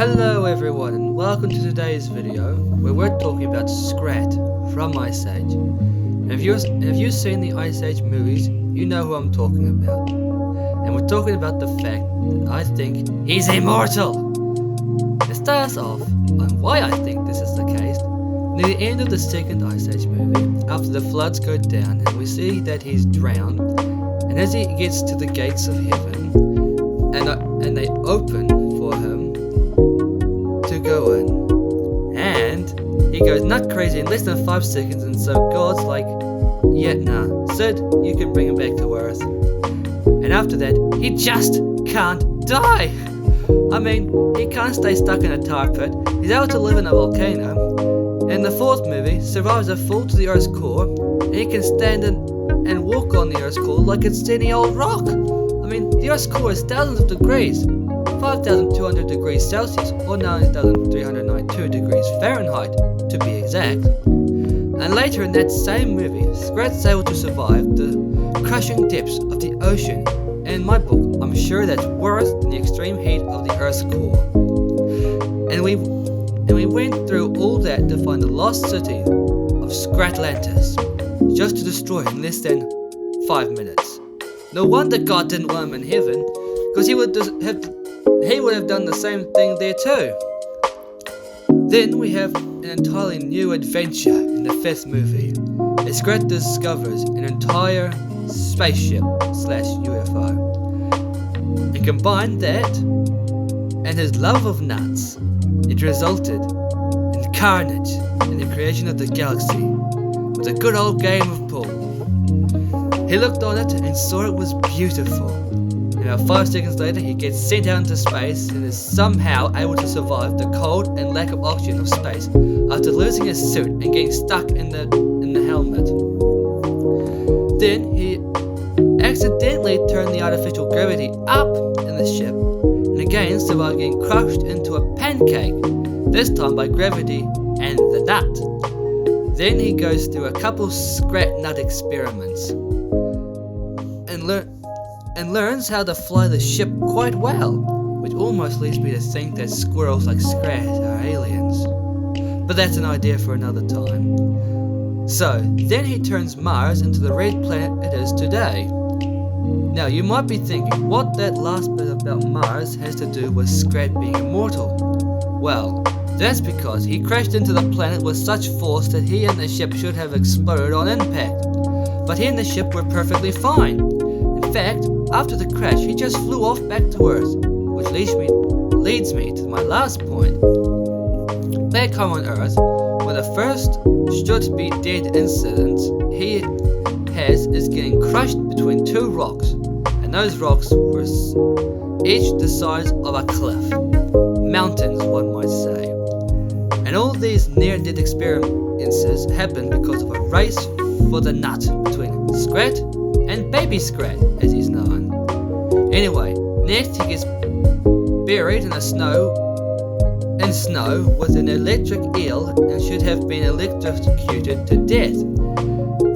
Hello everyone and welcome to today's video where we're talking about Scrat from Ice Age. If you've seen the Ice Age movies, you know who I'm talking about. And we're talking about the fact that I think he's immortal. To start us off on why I think this is the case, near the end of the second Ice Age movie, after the floods go down and we see that he's drowned, and as he gets to the gates of heaven, and they open for him to go in, and he goes nut crazy in less than 5 seconds, and so God's like, yeah, nah, Sid, you can bring him back to Earth. And after that, he just can't die. I mean, he can't stay stuck in a tar pit, he's able to live in a volcano. In the fourth movie, survives a fall to the Earth's core, and he can stand and walk on the Earth's core like it's any old rock. I mean, the Earth's core is thousands of degrees, 5,200 degrees Celsius, or 9,392 degrees Fahrenheit, to be exact. And later in that same movie, Scrat's able to survive the crushing depths of the ocean, and in my book, I'm sure that's worse than the extreme heat of the Earth's core. And we went through all that to find the lost city of Scratlantis, just to destroy it in less than 5 minutes. No wonder God didn't want him in heaven, because he would have done the same thing there too. Then we have an entirely new adventure in the fifth movie, as Scrat discovers an entire spaceship/UFO. And combine that and his love of nuts, it resulted in carnage and the creation of the galaxy with a good old game of pool. He looked on it and saw it was beautiful. And about 5 seconds later, he gets sent out into space and is somehow able to survive the cold and lack of oxygen of space after losing his suit and getting stuck in the helmet. Then he accidentally turned the artificial gravity up in the ship, and again survived getting crushed into a pancake, this time by gravity and the nut. Then he goes through a couple Scrat nut experiments and learns how to fly the ship quite well, which almost leads me to think that squirrels like Scrat are aliens. But that's an idea for another time. So, then he turns Mars into the red planet it is today. Now, you might be thinking what that last bit about Mars has to do with Scrat being immortal. Well, that's because he crashed into the planet with such force that he and the ship should have exploded on impact. But he and the ship were perfectly fine. In fact, after the crash, he just flew off back to Earth, which leads me to my last point. Back home on Earth, where the first should-be-dead incident he has is getting crushed between 2 rocks, and those rocks were each the size of a cliff. Mountains, one might say. And all these near-death experiences happened because of a race for the nut between Scrat and Baby Scrat, as he's known. Anyway, next he gets buried in snow with an electric eel and should have been electrocuted to death.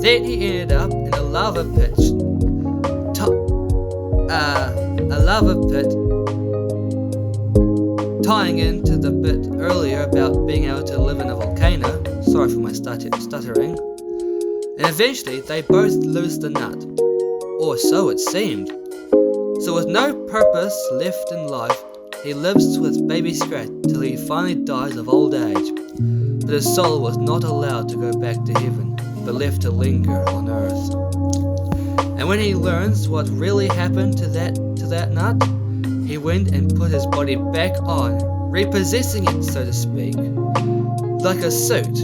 Then he ended up in a lava pit, tying into the bit earlier about being able to live in a volcano. Sorry for my stuttering. And eventually they both lose the nut, or so it seemed. So with no purpose left in life, he lives with Baby Scrat till he finally dies of old age. But his soul was not allowed to go back to heaven, but left to linger on Earth. And when he learns what really happened to that nut, he went and put his body back on, repossessing it, so to speak, like a suit.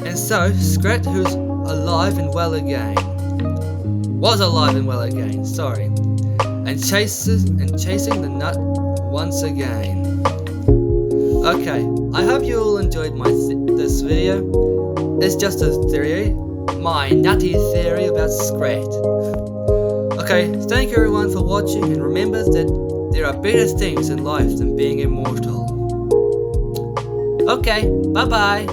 And so Scrat, who's alive and well again, was alive and well again, sorry, and chasing the nut once again. Okay, I hope you all enjoyed this video. It's just a theory, my nutty theory about Scrat. Okay, thank you everyone for watching, and remember that there are better things in life than being immortal. Okay, bye bye.